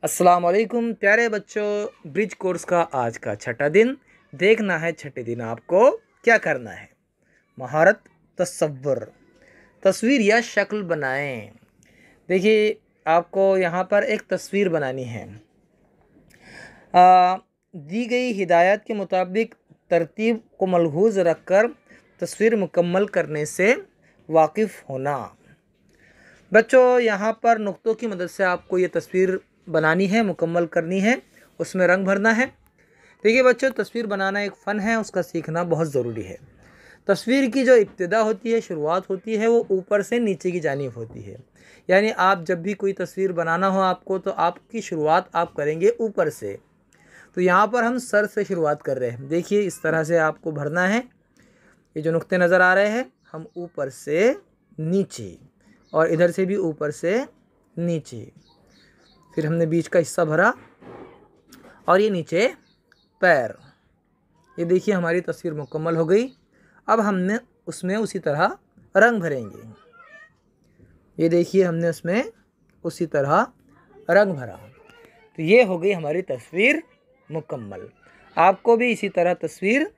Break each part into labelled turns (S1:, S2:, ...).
S1: अस्सलाम वालेकुम प्यारे बच्चों। ब्रिज कोर्स का आज का छठा दिन। देखना है छठे दिन आपको क्या करना है। महारत तस्वुर, तस्वीर या शक्ल बनाएं। देखिए आपको यहाँ पर एक तस्वीर बनानी है। दी गई हिदायत के मुताबिक तरतीब को मलहूज़ रखकर तस्वीर मुकम्मल करने से वाकिफ़ होना। बच्चों यहाँ पर नुक्तों की मदद से आपको ये तस्वीर बनानी है, मुकम्मल करनी है, उसमें रंग भरना है। देखिए बच्चों, तस्वीर बनाना एक फ़न है, उसका सीखना बहुत ज़रूरी है। तस्वीर की जो इब्तिदा होती है, शुरुआत होती है, वो ऊपर से नीचे की जानिब होती है। यानी आप जब भी कोई तस्वीर बनाना हो आपको, तो आपकी शुरुआत आप करेंगे ऊपर से। तो यहाँ पर हम सर से शुरुआत कर रहे हैं। देखिए इस तरह से आपको भरना है। ये जो नुक्ते नज़र आ रहे हैं, हम ऊपर से नीचे और इधर से भी ऊपर से नीचे, फिर हमने बीच का हिस्सा भरा और ये नीचे पैर। ये देखिए हमारी तस्वीर मुकम्मल हो गई। अब हमने उसमें उसी तरह रंग भरेंगे। ये देखिए हमने उसमें उसी तरह रंग भरा। तो ये हो गई हमारी तस्वीर मुकम्मल। आपको भी इसी तरह तस्वीर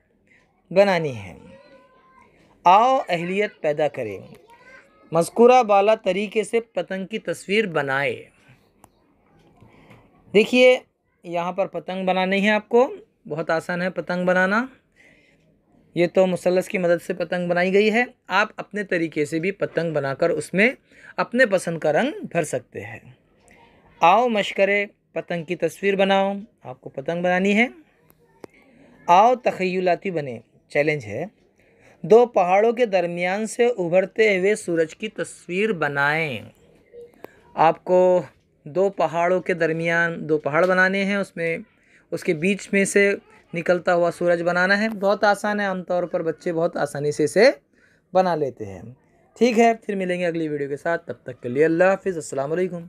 S1: बनानी है। आओ अहलियत पैदा करें। मज़कूरा बाला तरीके से पतंग की तस्वीर बनाए। देखिए यहाँ पर पतंग बनानी है आपको। बहुत आसान है पतंग बनाना। ये तो मुसल्लस की मदद से पतंग बनाई गई है। आप अपने तरीके से भी पतंग बनाकर उसमें अपने पसंद का रंग भर सकते हैं। आओ मशकरे पतंग की तस्वीर बनाओ। आपको पतंग बनानी है। आओ तख़य्युलाती बने। चैलेंज है। दो पहाड़ों के दरमियान से उभरते हुए सूरज की तस्वीर बनाएं। आपको दो पहाड़ों के दरमियान दो पहाड़ बनाने हैं, उसमें उसके बीच में से निकलता हुआ सूरज बनाना है। बहुत आसान है, आमतौर पर बच्चे बहुत आसानी से इसे बना लेते हैं। ठीक है, फिर मिलेंगे अगली वीडियो के साथ। तब तक के लिए अल्लाह हाफ़िज़। अस्सलाम वालेकुम।